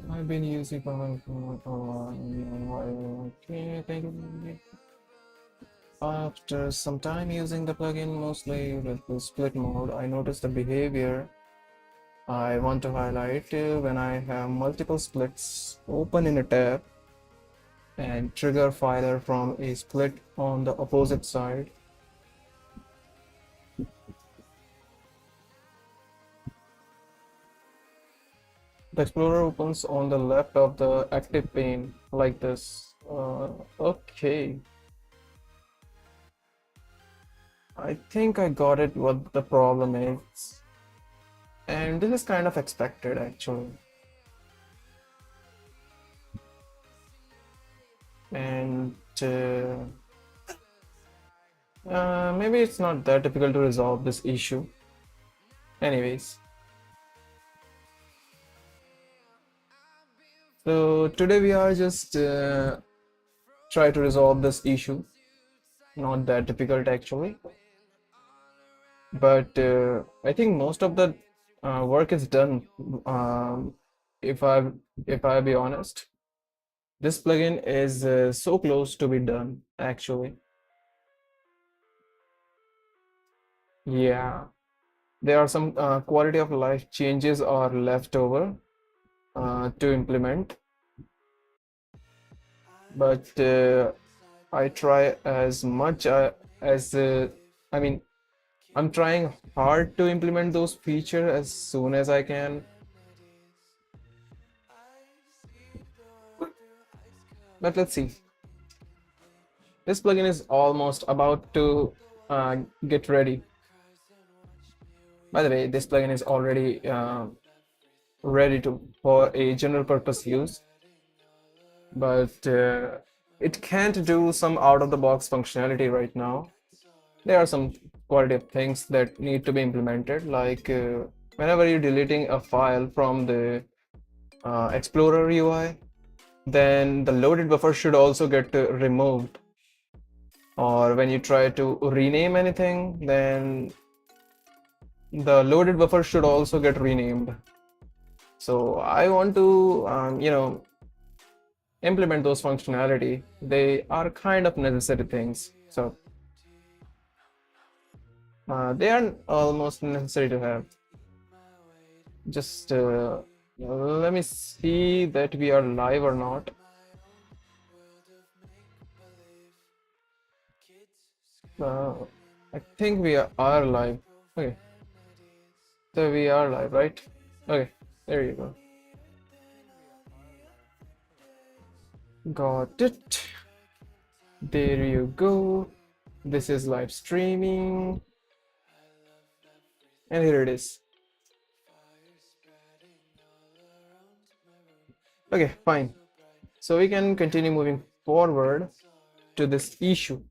I've been using okay, thank you. After some time using the plugin, mostly with the split mode, I noticed the behavior I want to highlight when I have multiple splits open in a tab and trigger filer from a split on the opposite side. The Explorer opens on the left of the active pane like this. Okay, I think I got it what the problem is. And this is kind of expected actually. And maybe it's not that difficult to resolve this issue. Anyways, so today we are just try to resolve this issue. Not that difficult actually, but I think most of the work is done. If I if I be honest, this plugin is so close to be done actually. Yeah, there are some quality of life changes are left over to implement, but I try as much as I mean, I'm trying hard to implement those features as soon as I can. But let's see. This plugin is almost about to get ready. By the way, this plugin is already ready to for a general purpose use, but it can't do some out of the box functionality right now. There are some quality of things that need to be implemented, like whenever you're deleting a file from the Explorer UI, then the loaded buffer should also get removed. Or when you try to rename anything, then the loaded buffer should also get renamed. So I want to, implement those functionality. They are kind of necessary things. So they are almost necessary to have. Just let me see that we are live or not. Uh, I think we are live. Okay, so we are live, right? Okay, there you go. Got it. There you go. This is live streaming. And here it is. Okay, fine. So we can continue moving forward to this issue.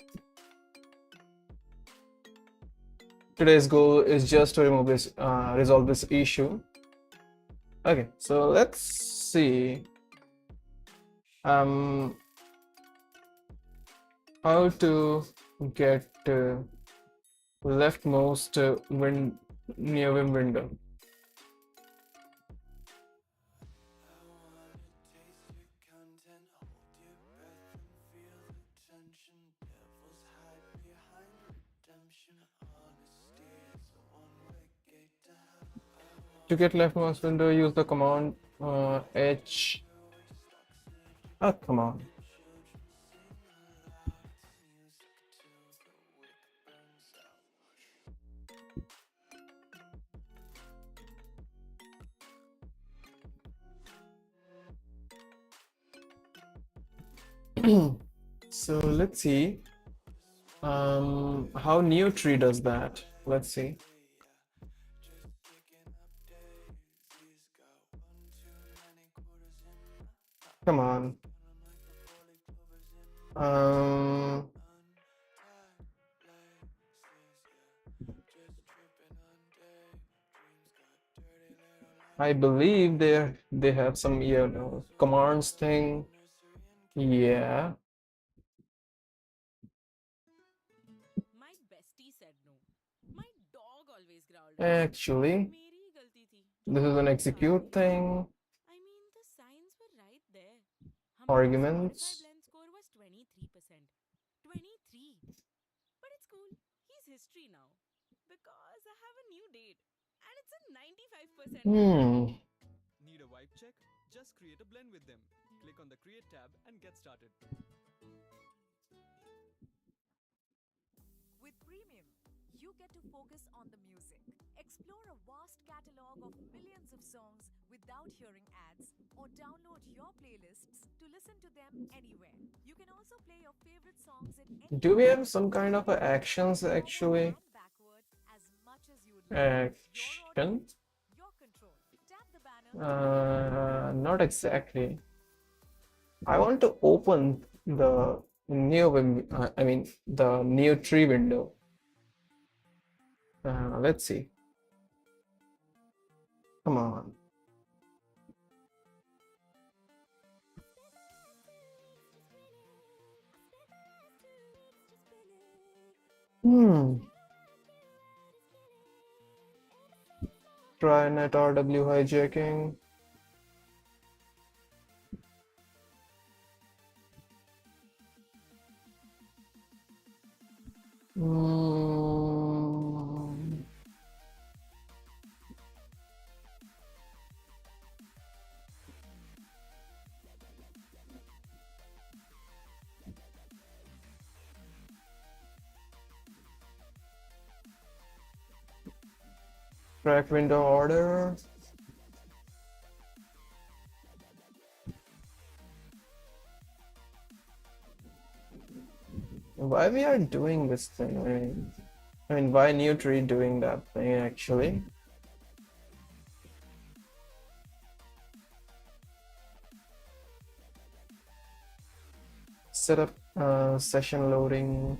Today's goal is just to remove this, resolve this issue. Okay, so let's see um, how to get leftmost neovim window. To get leftmost window, use the command H. Oh, come on. So let's see how NeoTree does that. Let's see. Come on. Um, I believe they have some commands thing. Yeah. Actually, मेरी ही गलती थी जो this is मैंने an तुमको कहा था. execute thing. I mean, the signs were right there. हमारा Spotify Arguments. blend score was 23%. 23. But it's cool. He's history now. Because I have a new date. And it's a 95% match. Hmm. Need a vibe check? Just create a blend with them. Click on the Create tab and get started. With Premium, you get to focus on the music. Explore a vast catalog of millions of songs without hearing ads, or download your playlists to listen to them anywhere. You can also play your favorite songs in any Do we have format, some kind of a actions forward actually? and backward, as much as you would like. Your audio, Action? your control. Tap the banner to begin your journey. Not exactly. I want to open the neovim, I mean the neo tree window. Let's see. Come on. Hmm. Try net RW hijacking. Hmm. Track window order. Why we are doing this thing? I mean, why new tree doing that thing actually? Set up session loading.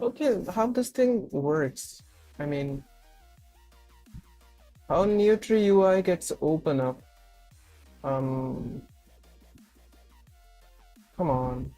Okay, how this thing works? I mean, how Nutri UI gets open up? Um, Come on.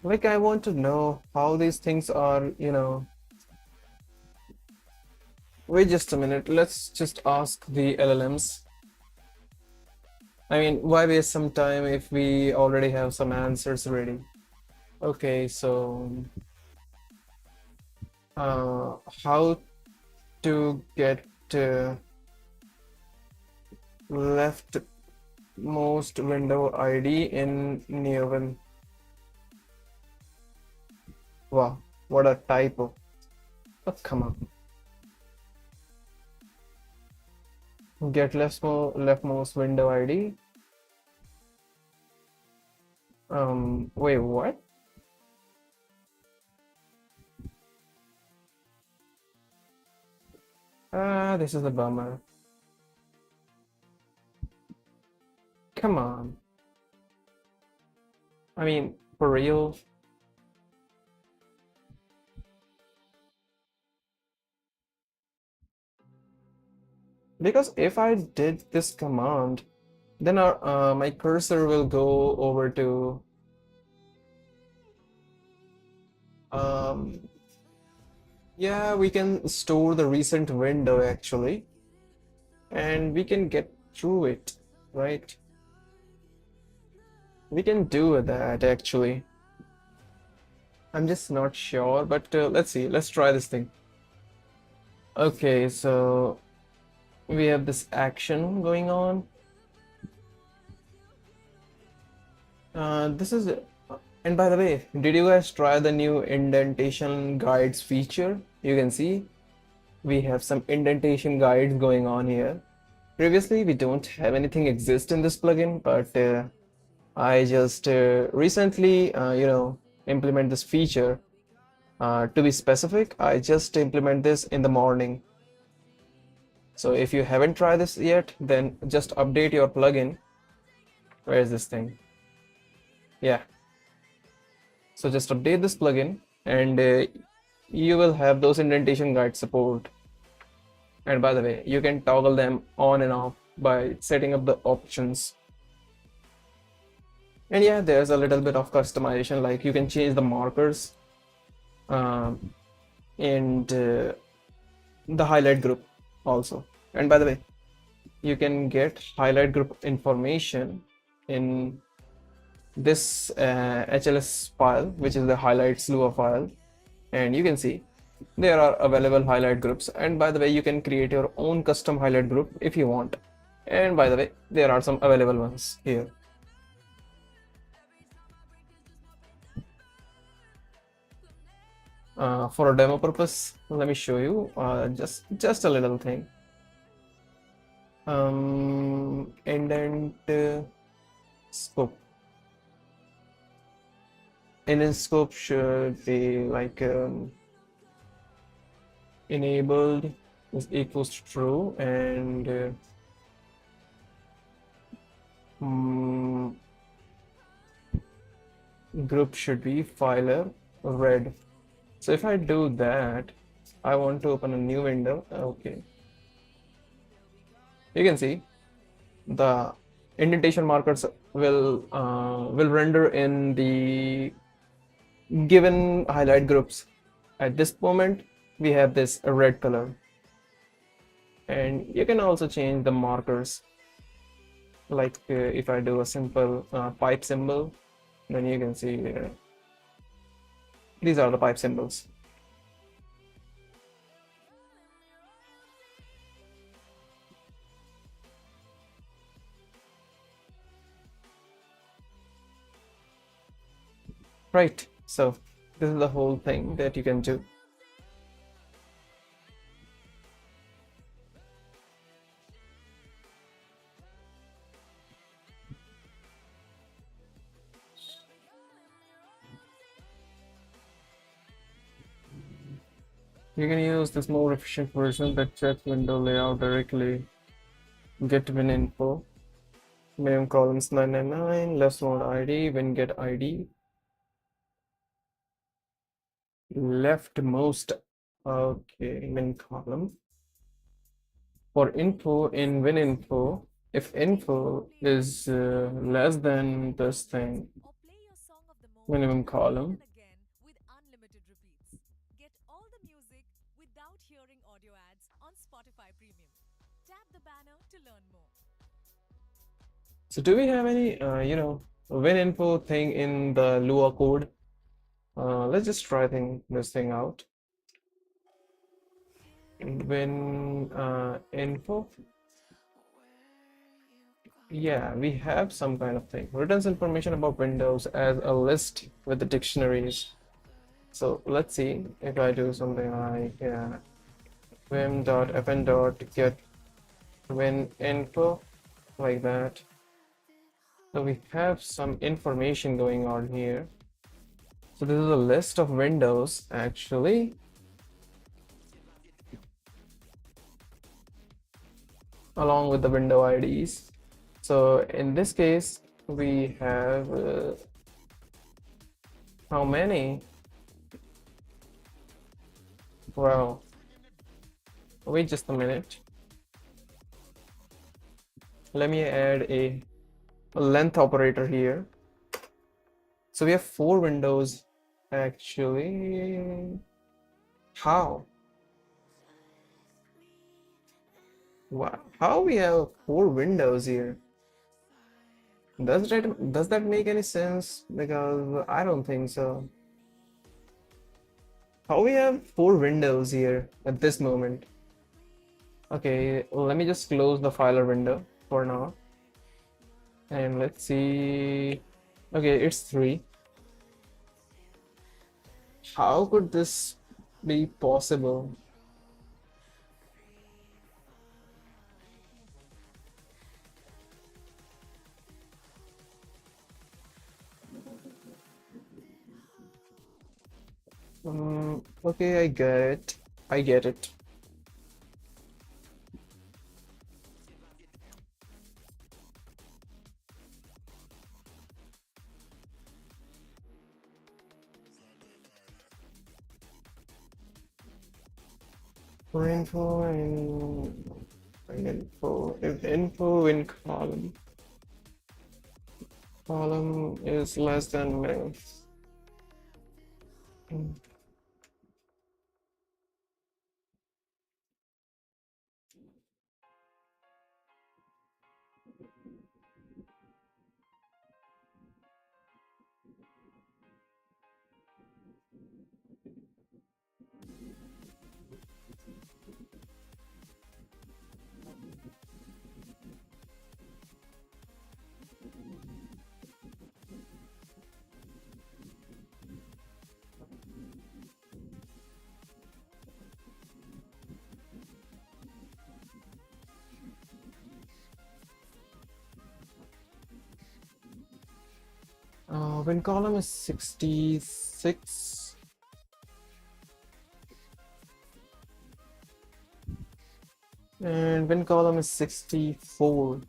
Like, I want to know how these things are. Wait just a minute. Let's just ask the LLMs. I mean, why waste some time if we already have some answers ready? Okay, so how to get leftmost window ID in neovim? Wow, what a typo. Oh, come on. Get leftmost window ID. Wait, what? Ah, this is a bummer. Come on. I mean, for real? Because if I did this command, then my cursor will go over to um, yeah, we can store the recent window actually, and we can get through it, right? We can do that actually. I'm just not sure, but let's see. Let's try this thing. Okay, so we have this action going on. This is, and by the way, did you guys try the new indentation guides feature? You can see we have some indentation guides going on here. Previously, we don't have anything exist in this plugin, but I just recently, implement this feature. To be specific, I just implement this in the morning. So if you haven't tried this yet, then just update your plugin. Where is this thing? Yeah. So just update this plugin and you will have those indentation guide support. And by the way, you can toggle them on and off by setting up the options. And yeah, there's a little bit of customization, like you can change the markers um, and the highlight group also. And by the way, you can get highlight group information in this HLS file, which is the highlights Lua file, and you can see there are available highlight groups. And by the way, you can create your own custom highlight group if you want. And by the way, there are some available ones here. For a demo purpose, let me show you just a little thing. Indent scope. Indent scope should be like enabled is equals to true, and group should be filer red. So if I do that, I want to open a new window. Okay, you can see the indentation markers will render in the given highlight groups. At this moment, we have this red color, and you can also change the markers. Like if I do a simple pipe symbol, then you can see these are the pipe symbols. Right, so this is the whole thing that you can do. You can use this more efficient version that checks window layout directly. Get win info, minimum columns 999, left mode ID, win get ID, leftmost, okay, min column. For info in win info, if info is less than this thing, Or play your song of the moment minimum again column, and again with unlimited repeats. Get all the music without hearing audio ads on Spotify Premium. Tap the banner to learn more. so do we have any, win info thing in the Lua code? Let's just try this thing out. Win info. Yeah, we have some kind of thing. Returns information about Windows as a list with the dictionaries. So let's see if I do something like vim.fn.get win info like that. So we have some information going on here. So this is a list of windows actually, along with the window IDs. So in this case, we have how many? Wow. Wait just a minute. Let me add a length operator here. So we have 4 windows actually. How? Wow. How we have 4 windows here? Does that make any sense? Because I don't think so. How we have 4 windows here at this moment? Okay, let me just close the filer window for now. And let's see. Okay, it's 3. How could this be possible? Okay, I get it. I get it. For info and info, if info in column is less than max. When column is 66 and when column is 64.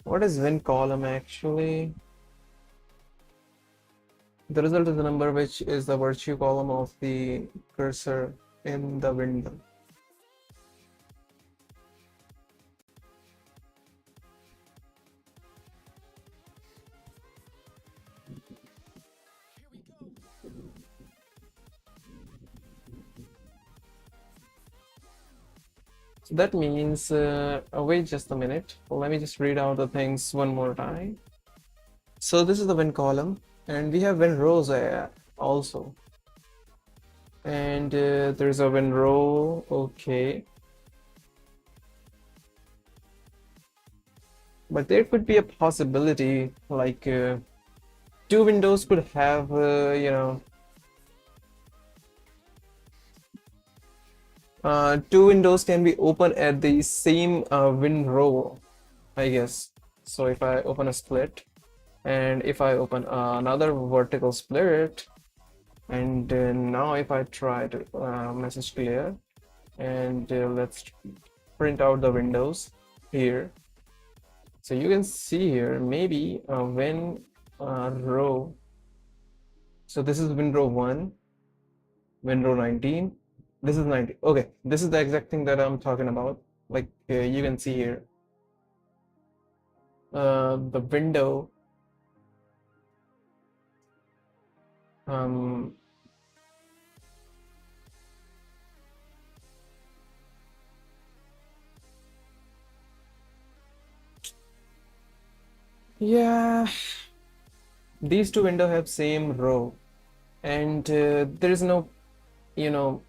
What is when column actually? The result is the number which is the virtue column of the cursor in the window. So that means, wait just a minute. Let me just read out the things one more time. So this is the when column, and we have when rows also. And there's a when row, okay. But there could be a possibility, like 2 windows could have, you know, 2 windows can be open at the same win row, I guess. So if I open a split and if I open another vertical split, and now if I try to message clear and let's print out the windows here. So you can see here maybe when row. So this is win row 1, win row 19. This is 90. Okay, this is the exact thing that I'm talking about. Like you can see here, the window yeah, these 2 windows have same row, and there is no, you know,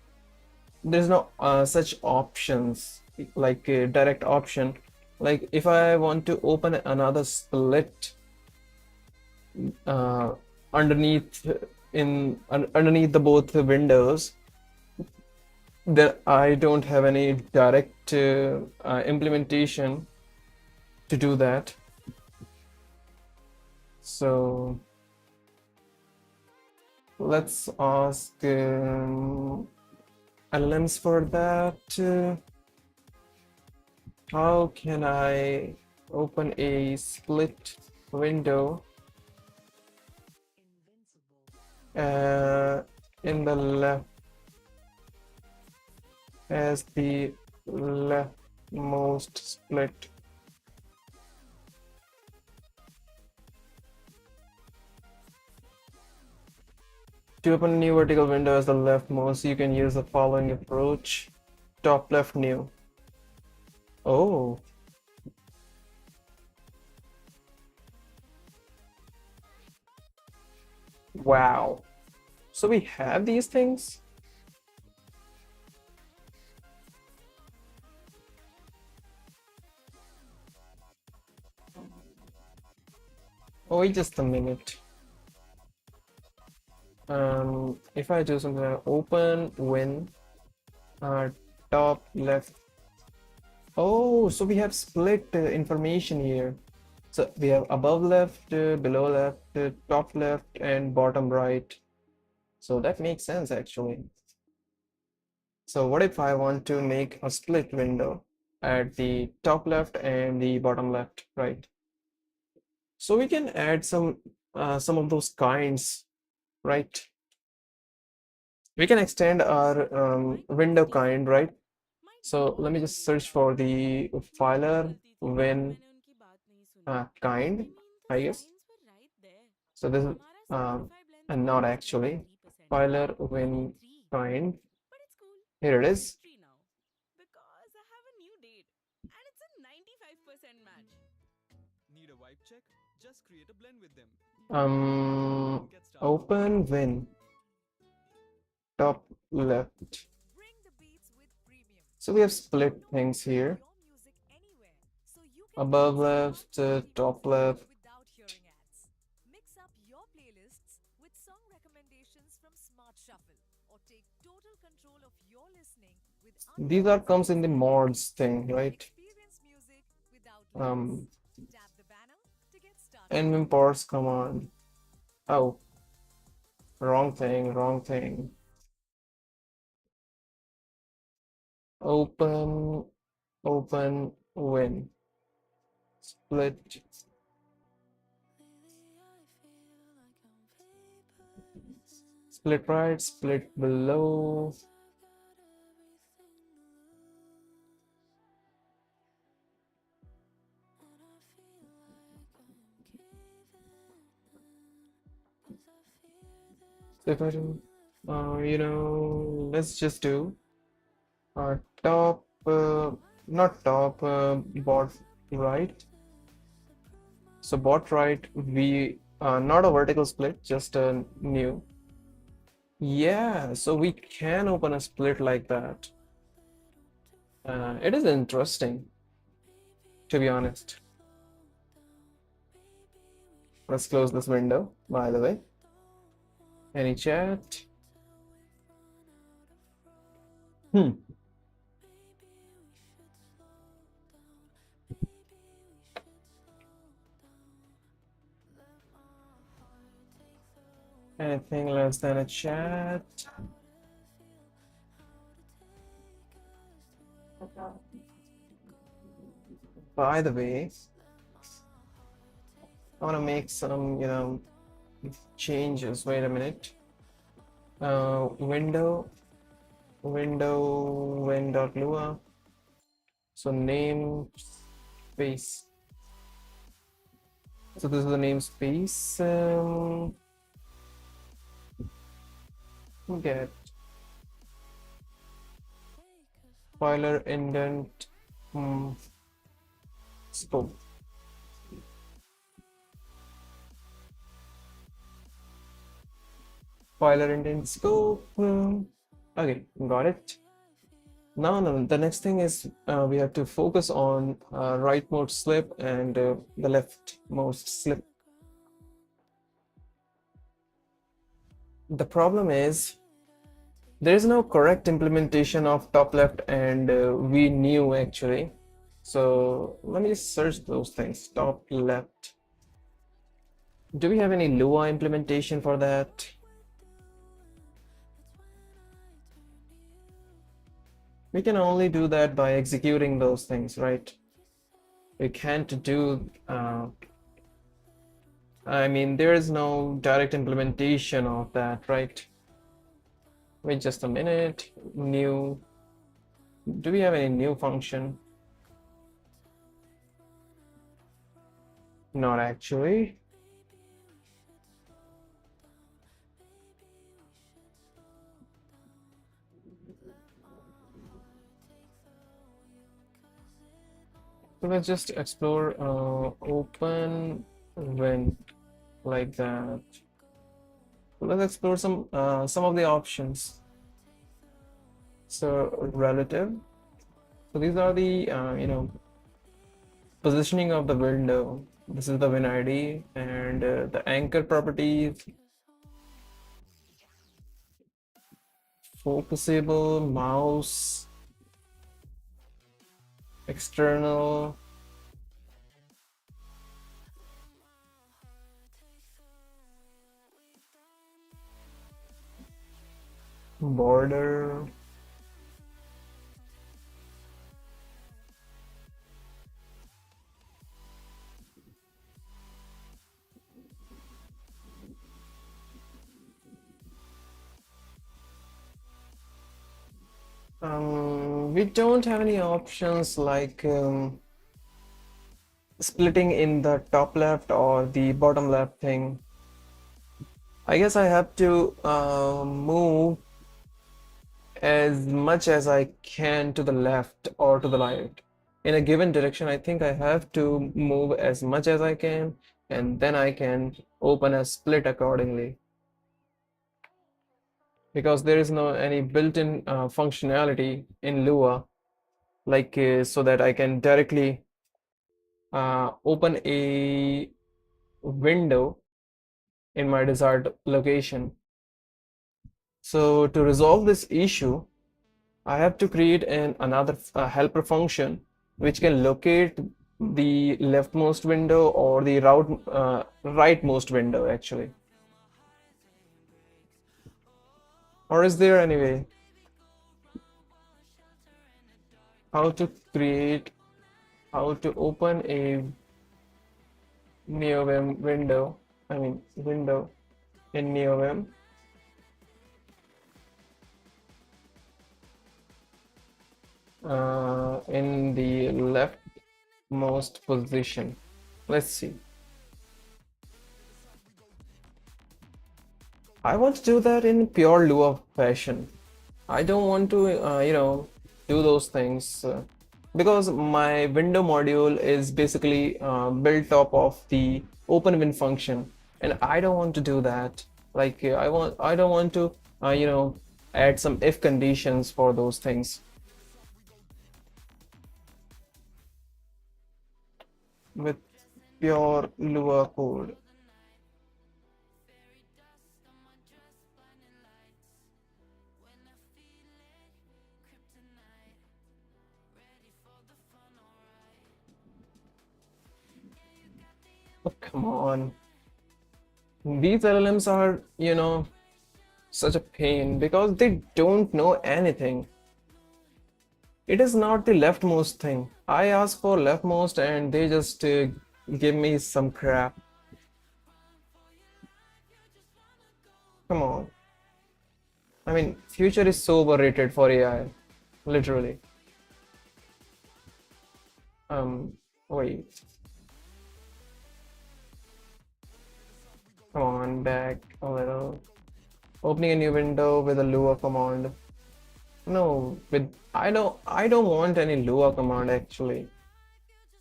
there's no such options like a direct option. Like if I want to open another split uh, underneath underneath the both windows, there I don't have any direct implementation to do that. So let's ask LLMs for that. How can I open a split window in the left as the leftmost split? To open a new vertical window as the leftmost, you can use the following approach. Top left new. Oh. Wow. So we have these things? Oh, wait just a minute. If I do something like open win top left. Oh, so we have split information here. So we have above left, below left, top left, and bottom right. So that makes sense actually. So what if I want to make a split window at the top left and the bottom left, right? So we can add some of those kinds, right? We can extend our window kind, right? So let me just search for the filer when kind, I guess. So this is and not actually filer when kind. Here it is. Because I have a new date and it's a 95% match. Need a vibe check? Just create a blend with them. Get started. Open when top left. Bring the beats with premium. So we have split things here. Your music anywhere, so you can Above dance left, top left. without hearing ads. Mix up your playlists with song recommendations from Smart Shuffle, or take total control of your listening with These are comes in the mods thing, right? experience music without Um, Tap the banner to get started. nvim parse command. Oh, wrong thing, wrong thing. Open win. Split. Split right, split below. So if I do, let's just do top, not top, bot right. So bot right, we not a vertical split, just a new. Yeah, so we can open a split like that. It is interesting, to be honest. Let's close this window, by the way. Any chat? Anything less than a chat? By the way, I want to make some, changes. Wait a minute. Window, when.lua. So name space. So this is the namespace. Get filer indent scope. Filer indent scope. Okay, got it. Now, the next thing is we have to focus on rightmost slip and the leftmost slip. The problem is there is no correct implementation of top left and we knew actually. So let me just search those things. Top left. Do we have any Lua implementation for that? We can only do that by executing those things, right? We can't do, I mean, there is no direct implementation of that, right? Wait just a minute. New. Do we have any new function? Not actually. So let's just explore open when like that. So let's explore some of the options. So relative. So these are the positioning of the window. This is the win ID and the anchor properties, focusable, mouse, external, border. We don't have any options like splitting in the top left or the bottom left thing. I guess I have to move as much as I can to the left or to the right. In a given direction, I think I have to move as much as I can, and then I can open a split accordingly. Because there is no any built-in functionality in Lua, like so that I can directly open a window in my desired location. So to resolve this issue, I have to create another helper function which can locate the leftmost window or the rightmost window actually. Or is there any way how to create, how to open a neovim window? I mean window in neovim. In the leftmost position. Let's see. I want to do that in pure Lua fashion. I don't want to, do those things because my window module is basically built up of the OpenWin function, and I don't want to do that. Like I don't want to, add some if conditions for those things. With pure Lua code. Oh, come on. These LLMs are, such a pain because they don't know anything. It is not the leftmost thing. I ask for leftmost and they just give me some crap. Come on. I mean, future is so overrated for AI, literally. Wait. Come on, back a little. Opening a new window with a Lua command. No, with I don't want any Lua command actually.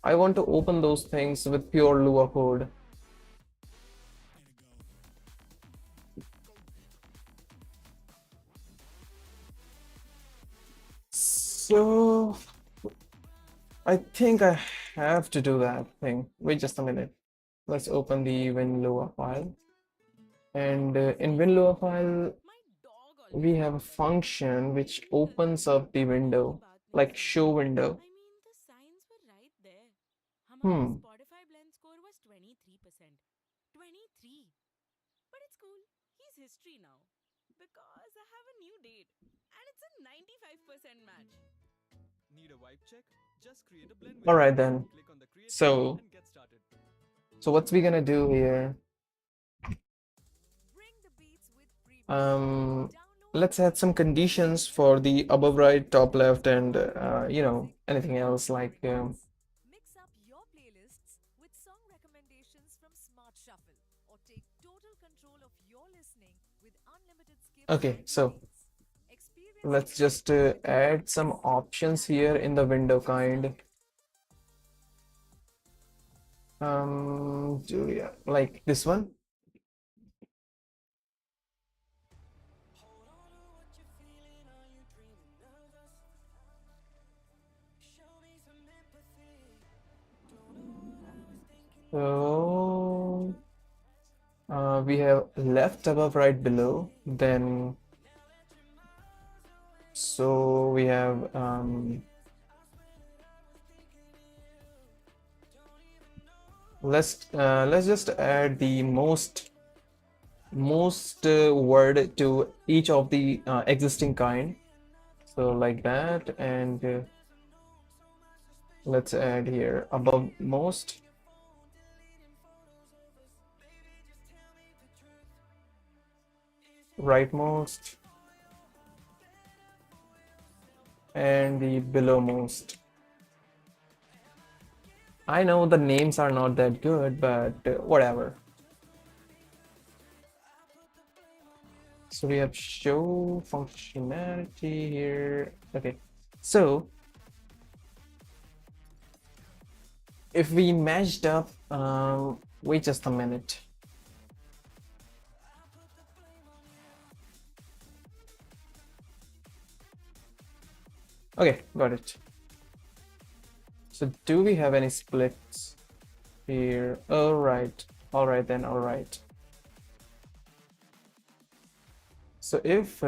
I want to open those things with pure Lua code. So I think I have to do that thing. Wait just a minute. Let's open the WinLua file. And in WinLua file, My dog we already have a woke up. function which What will opens he up the do window, about like missing show me? window. I mean, the signs were right there. हमारा Hmm. Spotify blend score was 23%. 23. vibe check? Just create a blend with All them. right then. Click on the create So, and get started. what's we gonna do here? Bring the beats with premium. Um, Download let's add some conditions for the above right, top left, and anything else like Mix up your playlists with song recommendations from Smart Shuffle or take total control of your listening with unlimited skips okay, and so repeats. Experience let's just add some options here in the window kind. Julia, like this one. So we have left, above, right, below. Then so we have let's just add the most word to each of the existing kind. So like that, and let's add here above most, rightmost, and the belowmost. I know the names are not that good, but whatever. So we have show functionality here. Okay, so if we matched up, wait just a minute. Okay, got it. So do we have any splits here? All right then, all right. So if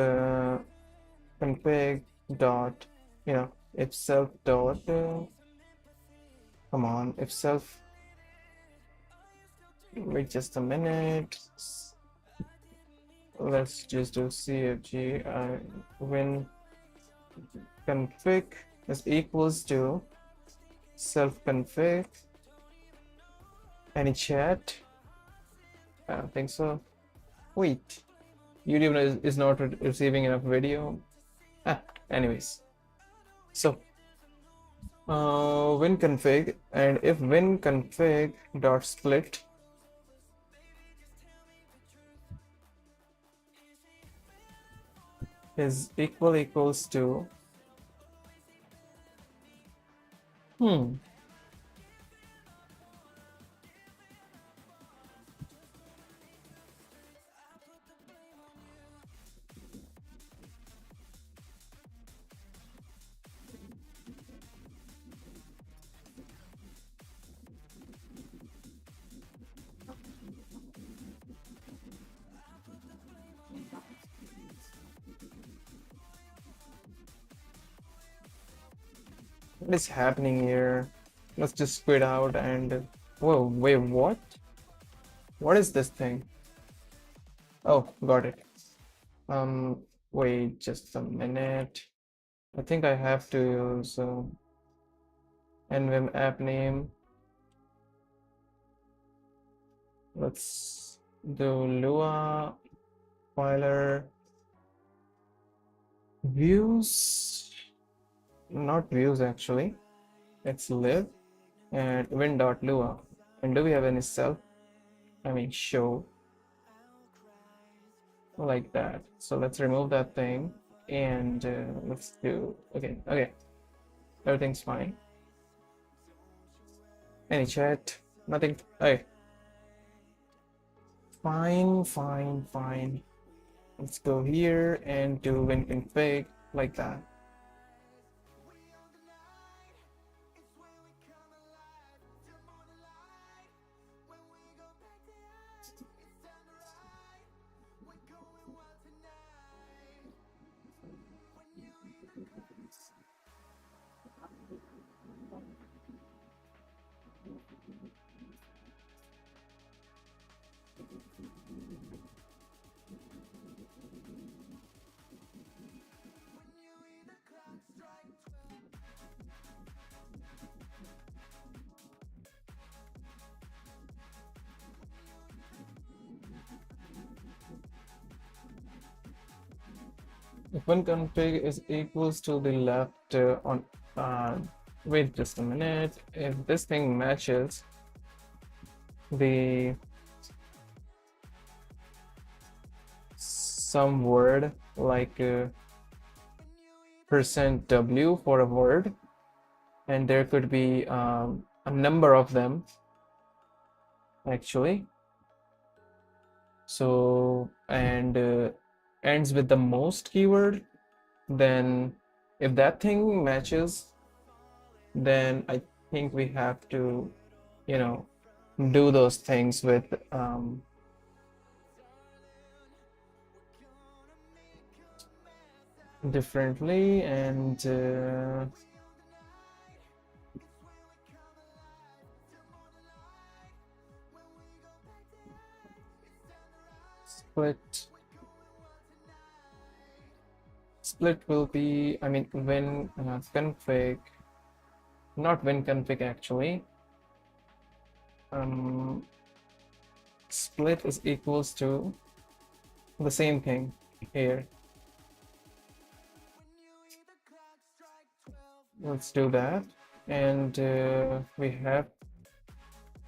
config dot, if self dot, come on, if self, wait just a minute. Let's just do cfg when config is equals to self config. Any chat? I don't think so. Wait, YouTube is not receiving enough video. Anyways, so win config, and if win config dot split is equals to what is happening here? Let's just quit out and whoa, wait, what is this thing? Oh, got it. Wait just a minute. I think I have to use nvim app name. Let's do lua filer views, not views actually. It's live and win.lua. And do we have any self? I mean show, like that. So let's remove that thing and let's do okay. Everything's fine. Any chat? Nothing. Okay. Fine. Let's go here and do win config, like that. If one config is equals to the left on wait just a minute, if this thing matches the some word like %w for a word, and there could be a number of them actually, so and ends with the most keyword, then if that thing matches, then I think we have to, you know, do those things with differently, and split will be, I mean, when config, not when config actually, split is equals to the same thing here. Let's do that, and we have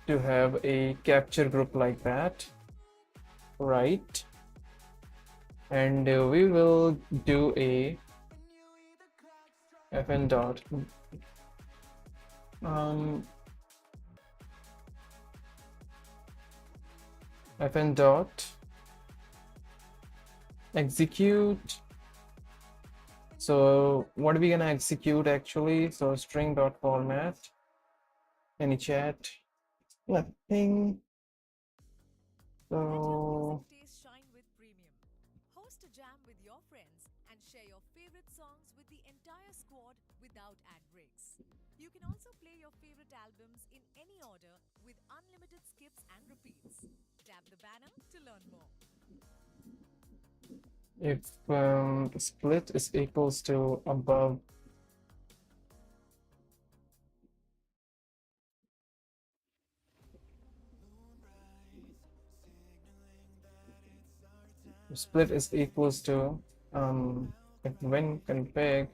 to have a capture group like that, right? And we will do a fn dot fn dot execute. So what are we gonna execute actually? So string dot format, any chat, nothing. Let your So music taste shine with premium. Host a jam with your friends and share your favorite songs with the entire squad without ad breaks. You can also play your favorite albums in any order with unlimited skips and repeats. Tap the banner to learn more. if split is equals to above split is equals to if when config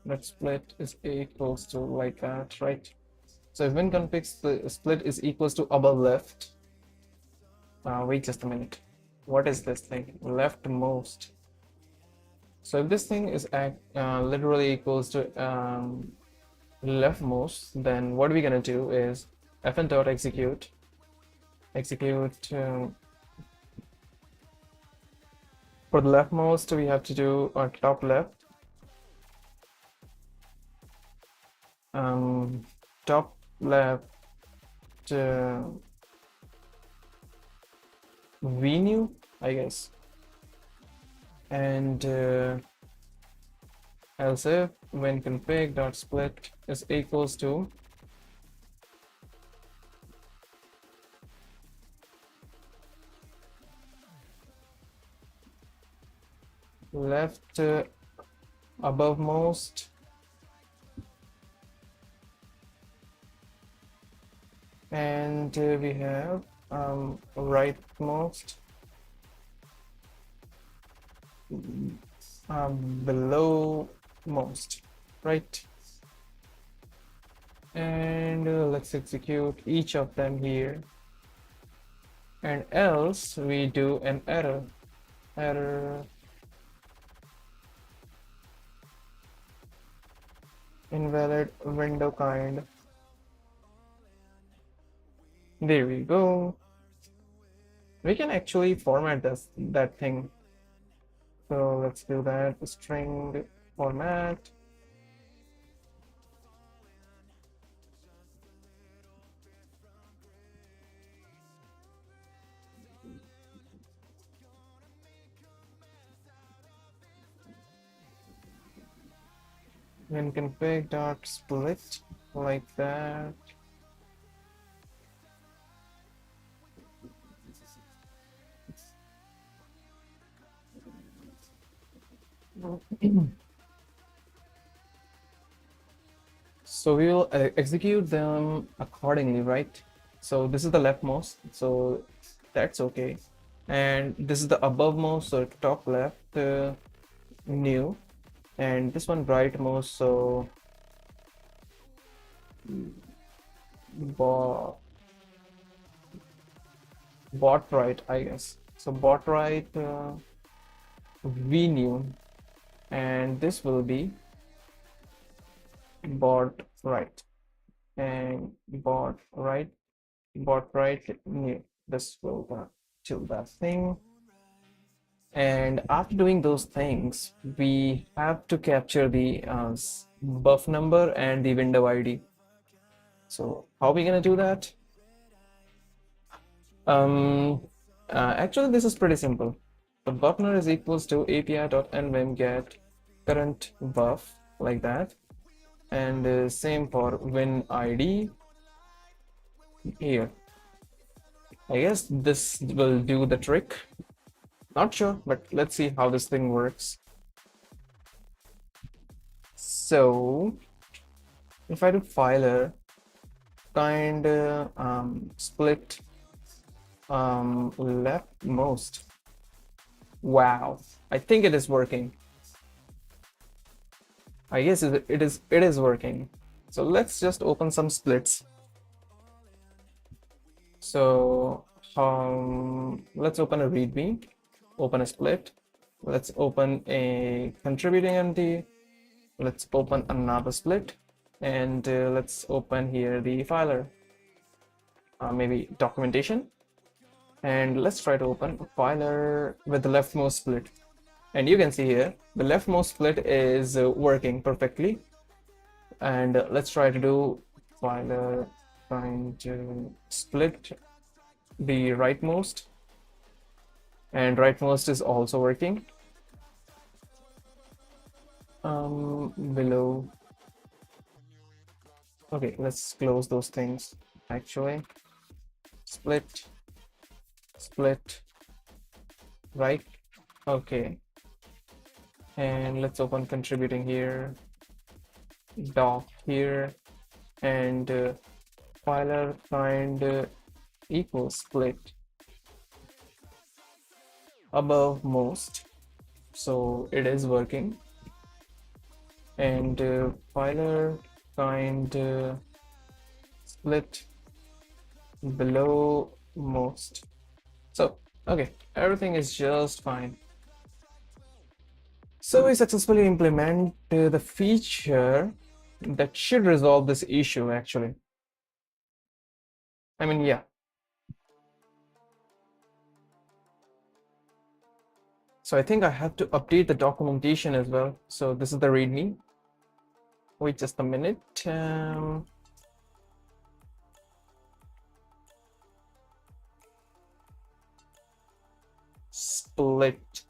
that split is equals to like that, right? So if when config split is equals to above left, wait just a minute, what is this thing leftmost? So if this thing is literally equals to leftmost, then what we're gonna do is fn dot execute for the leftmost we have to do top left, top left vnew, I guess, and else if when config dot split is equals to left abovemost and we have rightmost belowmost, right? And let's execute each of them here, and else we do an error invalid window kind. There we go. We can actually format that thing. So let's do that. String format. Then config dot split like that. So we will execute them accordingly, right? So this is the leftmost, so that's okay. And this is the abovemost, so top left. new, and this one rightmost, so bot bot right, I guess. So bot right v new, and this will be bot right, and bot right new. This will till that thing. And after doing those things, we have to capture the buff number and the window ID. So how are we gonna do that? Um, Actually, this is pretty simple. The buffer is equals to api.nvim get current buff, like that, and same for win ID here. I guess this will do the trick. Not sure, but let's see how this thing works. So if I do filer kind split leftmost, wow, I think it is working. I guess it is working. So let's just open some splits. So let's open a readme, open a split. Let's open a contributing empty. Let's open another split, and let's open here the filer, maybe documentation, and let's try to open a filer with the leftmost split. And you can see here the leftmost split is working perfectly. And let's try to do filer trying to split the rightmost, and rightmost is also working. Below. Okay, let's close those things. Actually, split, right. Okay, and let's open contributing here, doc here, and filer kind equals split above most, so it is working. And filer kind split below most. So okay, everything is just fine. So we successfully implement the feature that should resolve this issue actually. I mean, yeah. So I think I have to update the documentation as well. So this is the README. Wait just a minute. Split.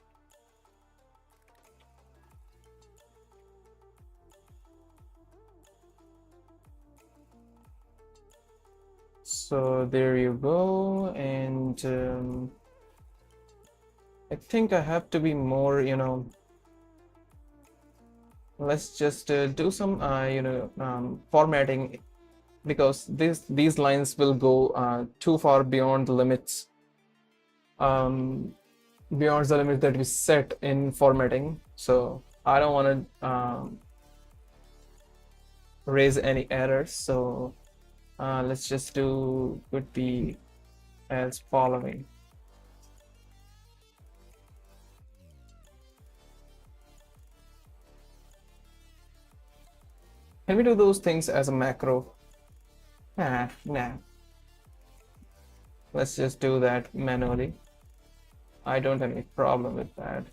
So there you go. And I think I have to be more, let's just do some, formatting, because these lines will go too far beyond the limits, beyond the limit that we set in formatting. So I don't want to raise any errors. So let's just do would be as following. Can we do those things as a macro? Nah. Let's just do that manually. I don't have any problem with that.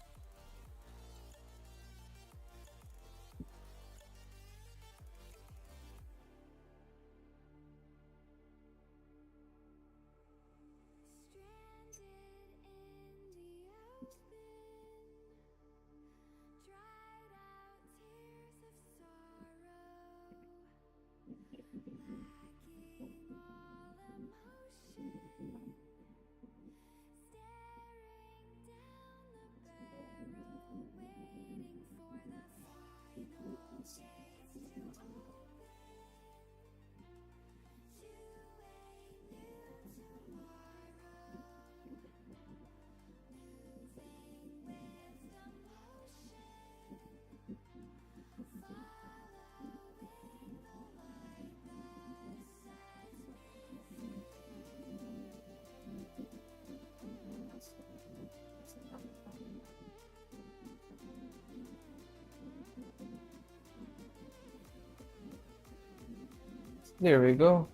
There we go.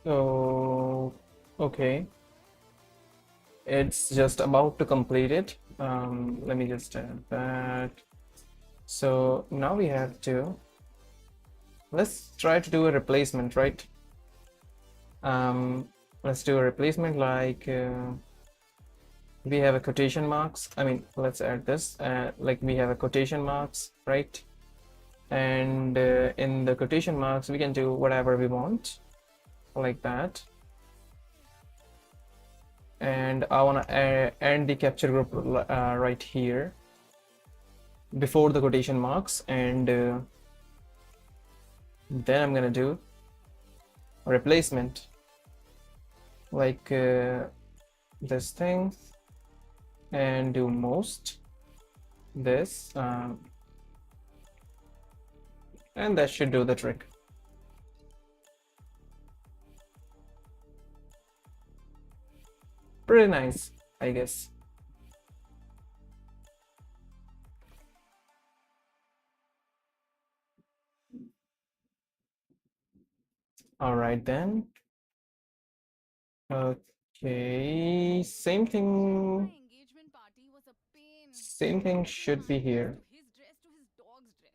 So, okay, it's just about to complete it. Let me just add that. So now we have to, let's try to do a replacement, right? Let's do a replacement like we have a quotation marks. I mean, let's add this. Like we have a quotation marks, right? And in the quotation marks, we can do whatever we want, like that. And I want to end the capture group right here before the quotation marks, and then I'm gonna do a replacement like this thing, and do most this, and that should do the trick. Pretty nice, I guess. All right then. Okay, same thing. My engagement party was a pain. Same thing Everyone should be had to here. do his dress to his dog's dress.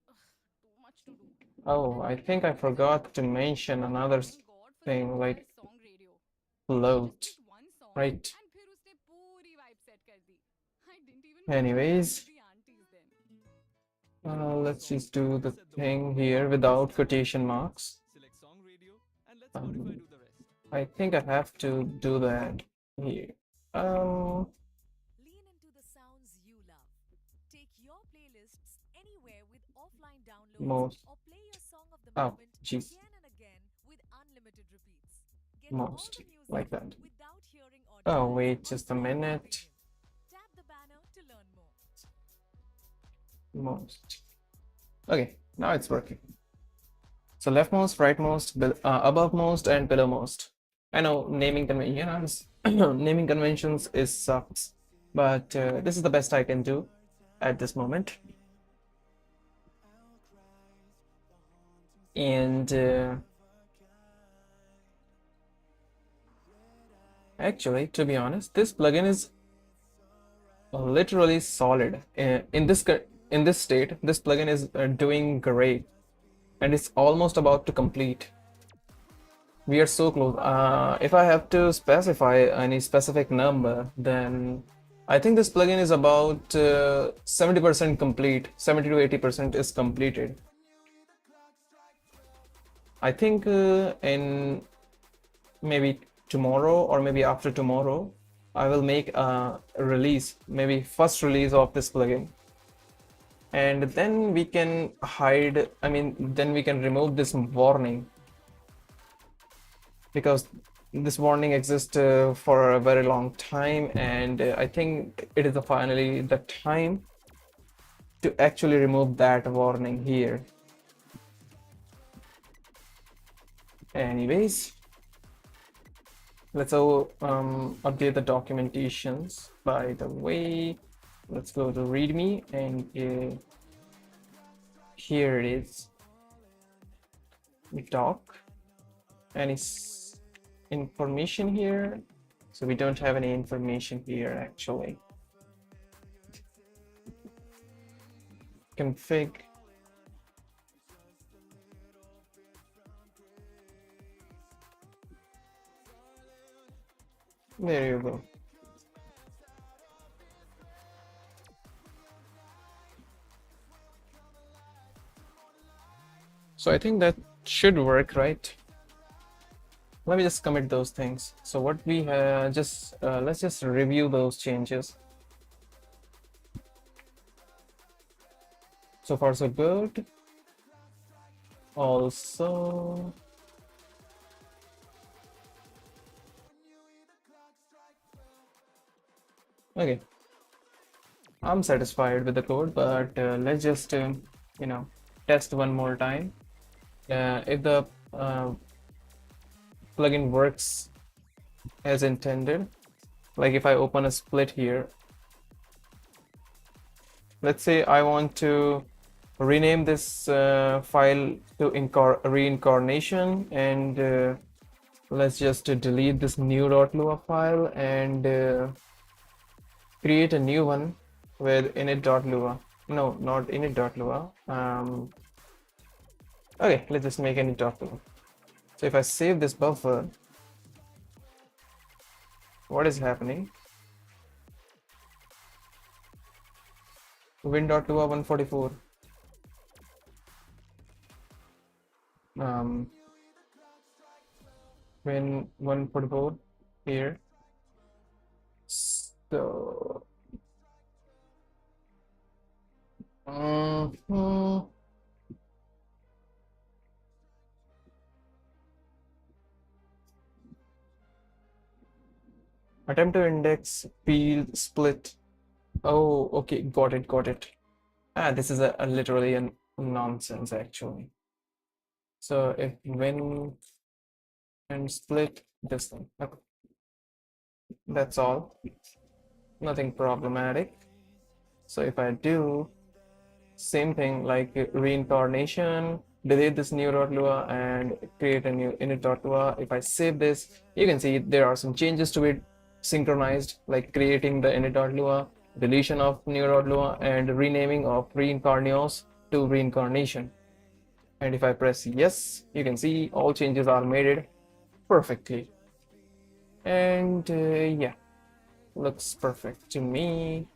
Ugh, too much to do. Oh, I think I forgot to mention another Thank God for thing, that like song radio. float, Just picked one song right? and फिर उसने पूरी vibe set कर दी. I didn't even Anyways, recognize the aunties then. let's just do the thing here without quotation marks. Select song radio and let Spotify do the rest. I think I have to do that here. Lean into the sounds you love. Take your playlists anywhere with offline downloads Most. or play your song of the Oh, moment jeez. again and again with unlimited repeats. Get Most, all the music like that. without hearing audio. Oh, wait just a minute. Tap the banner to learn more. Most. Okay, now it's working. So leftmost, rightmost, above-most, and below-most. I know naming conventions, naming conventions is sucks, but this is the best I can do at this moment. And actually, to be honest, this plugin is literally solid. In this state, this plugin is doing great, and it's almost about to complete. We are so close. If I have to specify any specific number, then I think this plugin is about 70% complete. 70 to 80% is completed. I think in maybe tomorrow or maybe after tomorrow, I will make a release, maybe first release of this plugin. And then we can hide, I mean, then we can remove this warning, because this warning exists for a very long time, and I think it is finally the time to actually remove that warning here. Anyways, let's update the documentations. By the way, let's go to README, and here it is. Doc. Any information here? So we don't have any information here actually. Config. There you go. So I think that should work, right? Let me just commit those things. So what we let's just review those changes. So far so good. Also, okay, I'm satisfied with the code, but let's just test one more time. If the plugin works as intended, like if I open a split here, let's say I want to rename this file to reincarnation, and let's just delete this new.lua file and create a new one with init.lua. No, not init.lua. Okay, let's just make init.lua. So if I save this buffer, what is happening? Win.lua 144. Win 144 here. So attempt to index field split. Oh, okay, got it, got it. This is a literally a nonsense actually. So if win and split this thing, okay. That's all. Nothing problematic. So if I do same thing like reincarnation, delete this new.lua and create a new init.lua. If I save this, you can see there are some changes to it synchronized, like creating the init.lua, deletion of new.lua, and renaming of reincarnios to reincarnation. And if I press yes, you can see all changes are made perfectly. And yeah, looks perfect to me.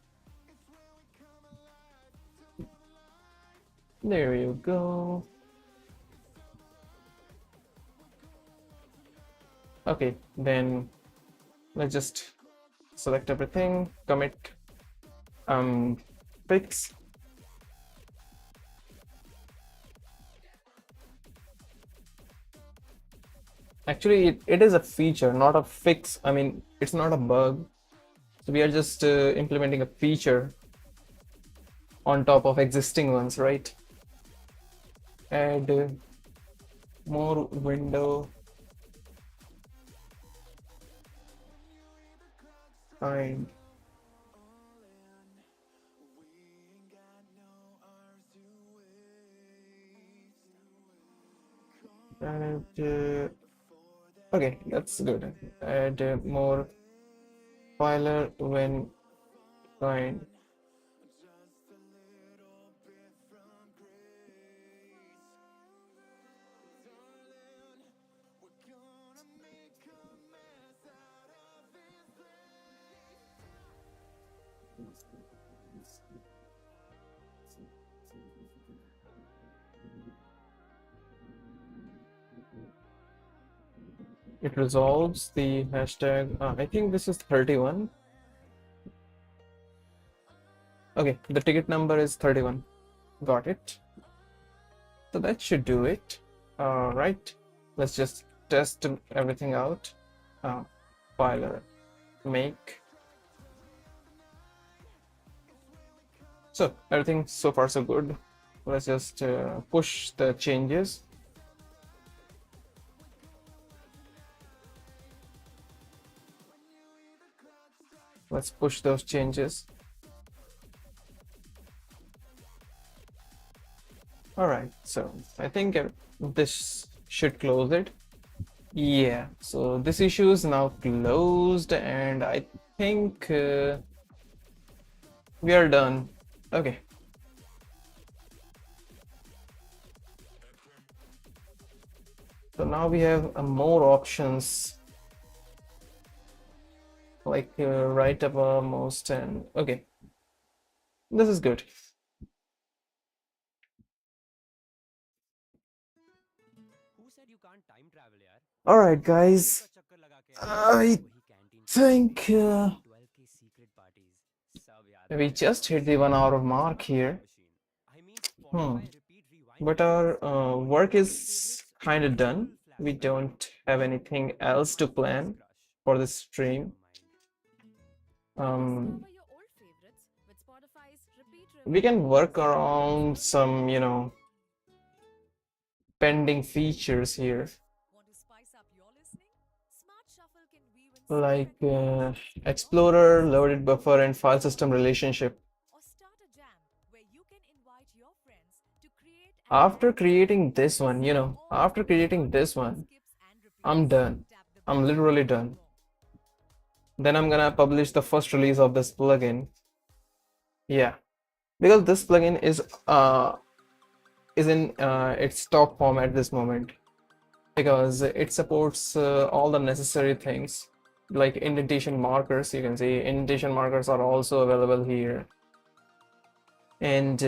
There you go. Okay, then let's just select everything, commit, fix. Actually, it is a feature, not a fix. I mean, it's not a bug. So we are just implementing a feature on top of existing ones, right? Add more window kind. And okay, that's good. Add more filer when kind. It resolves the hashtag. I think this is 31. Okay, the ticket number is 31. Got it. So that should do it. All right, let's just test everything out. Filer make. So everything so far so good. Let's just push the changes. Let's push those changes. All right, so I think this should close it. Yeah, so this issue is now closed, and I think we are done. Okay. So now we have more options, like right uppermost, and okay, this is good. Who said you can't time travel, yaar? All right, guys. चक्कर लगा के आए। I वही canteen think 12 के secret parties सब याद we आ गए। just hit the 1 hour mark here. I mean, Spotify repeat rewind But our work is kind of done. We don't have anything else to plan for this stream. Discover your old favorites with Spotify's repeat We can rewind work feature. around some, pending features here, Want to spice up your listening? Smart Shuffle can weave in like segment Explorer, loaded buffer, and file system relationship. or start a jam where you can invite your friends To create an After ad creating like this one, you know, or after creating short this video one, skips and I'm repeats, done. tap the I'm button literally and done. more. Then I'm gonna publish the first release of this plugin. Yeah, because this plugin is in its stock form at this moment, because it supports all the necessary things like indentation markers. You can see indentation markers are also available here, and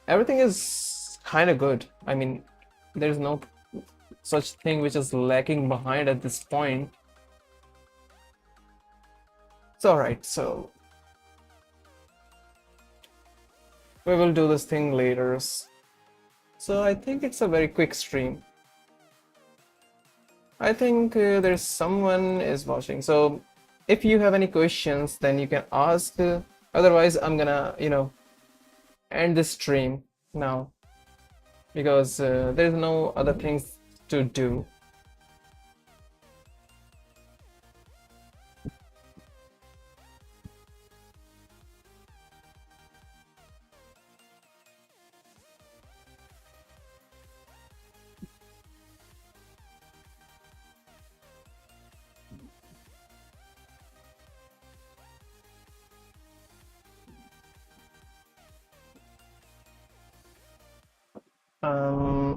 everything is kind of good. I mean, there's no such thing which is lacking behind at this point. It's all right. So we will do this thing later. So I think it's a very quick stream. I think there's someone is watching. So if you have any questions, then you can ask. Otherwise, I'm gonna, end this stream now, because there's no other things to do.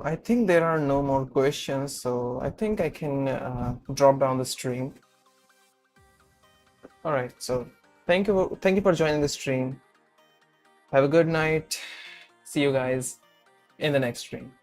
I think there are no more questions, so I think I can drop down the stream. All right, so thank you for joining the stream. Have a good night. See you guys in the next stream.